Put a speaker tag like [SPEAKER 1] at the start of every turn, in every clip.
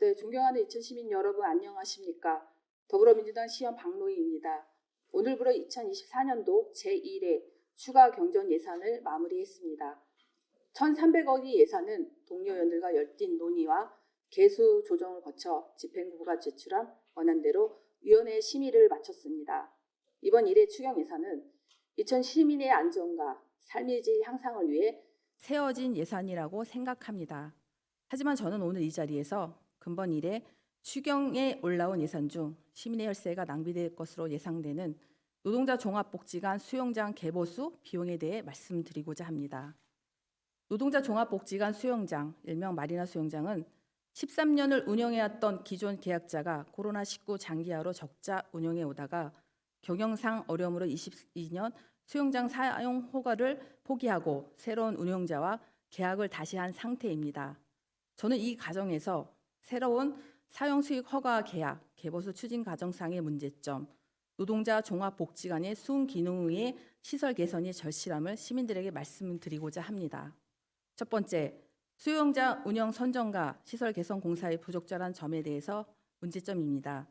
[SPEAKER 1] 네, 존경하는 이천 시민 여러분 안녕하십니까? 더불어민주당 시연 박노희입니다. 오늘부로 2024년도 제1회 추가 경정 예산을 마무리했습니다. 1,300억의 예산은 동료 의원들과 열띤 논의와 개수 조정을 거쳐 집행부가 제출한 원안대로 위원회 심의를 마쳤습니다. 이번 1회 추경 예산은 이천 시민의 안전과 삶의 질 향상을 위해
[SPEAKER 2] 세워진 예산이라고 생각합니다. 하지만 저는 오늘 이 자리에서 근본 1회 추경에 올라온 예산 중 시민의 혈세가 낭비될 것으로 예상되는 노동자 종합복지관 수영장 개보수 비용에 대해 말씀드리고자 합니다. 노동자 종합복지관 수영장, 일명 마리나 수영장은 13년을 운영해왔던 기존 계약자가 코로나19 장기화로 적자 운영해 오다가 경영상 어려움으로 22년 수영장 사용 허가를 포기하고 새로운 운영자와 계약을 다시 한 상태입니다. 저는 이 과정에서 새로운 사용 수익 허가 계약, 개보수 추진 과정상의 문제점, 노동자 종합복지관의 수응 기능의 시설 개선이 절실함을 시민들에게 말씀드리고자 합니다. 첫 번째, 수영장 운영 선정과 시설 개선 공사의 부적절한 점에 대해서 문제점입니다.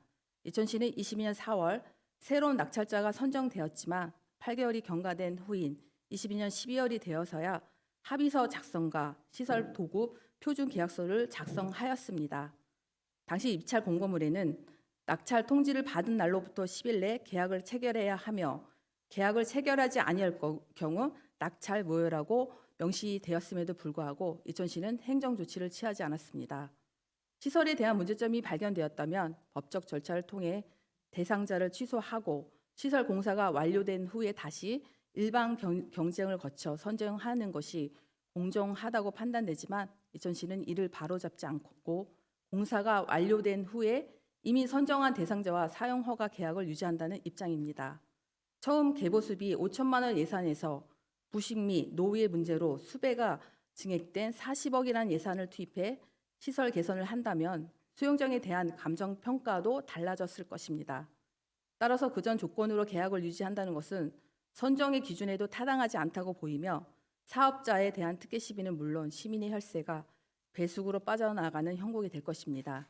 [SPEAKER 2] 이천시는 22년 4월 새로운 낙찰자가 선정되었지만 8개월이 경과된 후인 22년 12월이 되어서야 합의서 작성과 시설 도구 표준 계약서를 작성하였습니다. 당시 입찰 공고물에는 낙찰 통지를 받은 날로부터 10일 내 계약을 체결해야 하며 계약을 체결하지 아니할 경우 낙찰 무효라고 명시되었음에도 불구하고 이천시는 행정 조치를 취하지 않았습니다. 시설에 대한 문제점이 발견되었다면 법적 절차를 통해 대상자를 취소하고 시설 공사가 완료된 후에 다시 일반 경쟁을 거쳐 선정하는 것이 공정하다고 판단되지만 이천시는 이를 바로잡지 않고 공사가 완료된 후에 이미 선정한 대상자와 사용 허가 계약을 유지한다는 입장입니다. 처음 개보수비 5천만 원 예산에서 부식 및 노후의 문제로 수배가 증액된 40억이라는 예산을 투입해 시설 개선을 한다면 수영장에 대한 감정 평가도 달라졌을 것입니다. 따라서 그전 조건으로 계약을 유지한다는 것은 선정의 기준에도 타당하지 않다고 보이며 사업자에 대한 특혜 시비는 물론 시민의 혈세가 배수구로 빠져나가는 형국이 될 것입니다.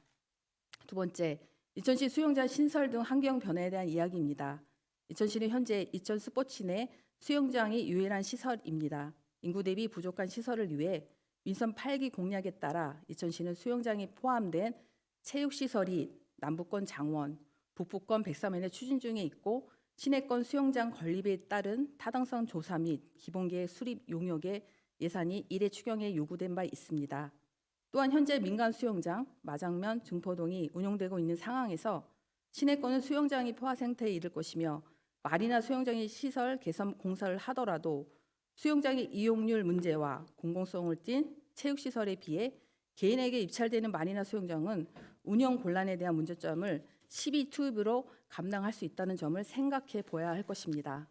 [SPEAKER 2] 두 번째, 이천시 수영장 신설 등 환경 변화에 대한 이야기입니다. 이천시는 현재 이천 스포츠 내 수영장이 유일한 시설입니다. 인구 대비 부족한 시설을 위해 민선 8기 공약에 따라 이천시는 수영장이 포함된 체육시설이 남부권 장원, 북부권 백사면에 추진 중에 있고 시내권 수영장 건립에 따른 타당성 조사 및 기본계획 수립 용역의 예산이 1회 추경에 요구된 바 있습니다. 또한 현재 민간 수영장, 마장면, 증포동이 운영되고 있는 상황에서 시내권은 수영장이 포화 상태에 이를 것이며 마리나 수영장의 시설 개선 공사를 하더라도 수영장의 이용률 문제와 공공성을 띤 체육시설에 비해 개인에게 입찰되는 마리나 수영장은 운영 곤란에 대한 문제점을 시비 투입으로 감당할 수 있다는 점을 생각해 보아야 할 것입니다.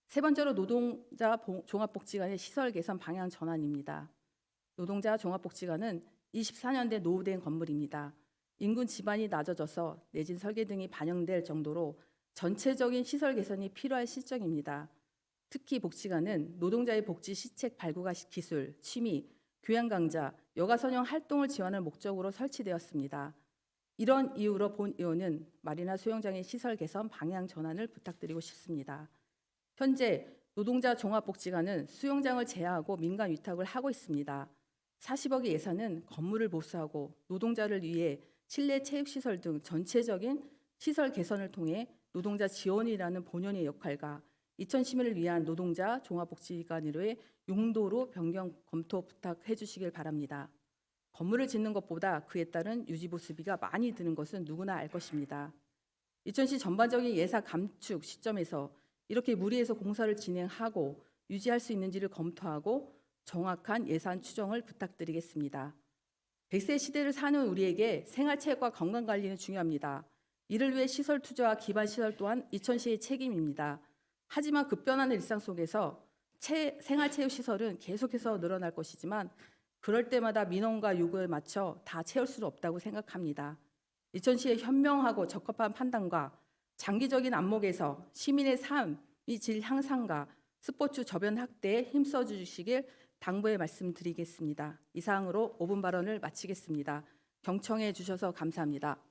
[SPEAKER 2] 세 번째로 노동자 종합복지관의 시설 개선 방향 전환입니다. 노동자 종합복지관은 24년대 노후된 건물입니다. 인근 지반이 낮아져서 내진 설계 등이 반영될 정도로 전체적인 시설 개선이 필요할 실정입니다. 특히 복지관은 노동자의 복지 시책 발굴 기술, 취미, 교양 강좌, 여가 선용 활동을 지원할 목적으로 설치되었습니다. 이런 이유로 본 의원은 마리나 수영장의 시설 개선 방향 전환을 부탁드리고 싶습니다. 현재 노동자 종합복지관은 수영장을 제하고 민간 위탁을 하고 있습니다. 40억의 예산은 건물을 보수하고 노동자를 위해 실내 체육시설 등 전체적인 시설 개선을 통해 노동자 지원이라는 본연의 역할과 이천 시민을 위한 노동자 종합복지관으로의 용도로 변경 검토 부탁해 주시길 바랍니다. 건물을 짓는 것보다 그에 따른 유지보수비가 많이 드는 것은 누구나 알 것입니다. 이천시 전반적인 예산 감축 시점에서 이렇게 무리해서 공사를 진행하고 유지할 수 있는지를 검토하고 정확한 예산 추정을 부탁드리겠습니다. 100세 시대를 사는 우리에게 생활체육과 건강관리는 중요합니다. 이를 위해 시설 투자와 기반 시설 또한 이천시의 책임입니다. 하지만 급변하는 일상 속에서 생활체육시설은 계속해서 늘어날 것이지만 그럴 때마다 민원과 요구에 맞춰 다 채울 수는 없다고 생각합니다. 이천시의 현명하고 적합한 판단과 장기적인 안목에서 시민의 삶의 질 향상과 스포츠 저변 확대에 힘써 주시길 당부의 말씀드리겠습니다. 이상으로 5분 발언을 마치겠습니다. 경청해 주셔서 감사합니다.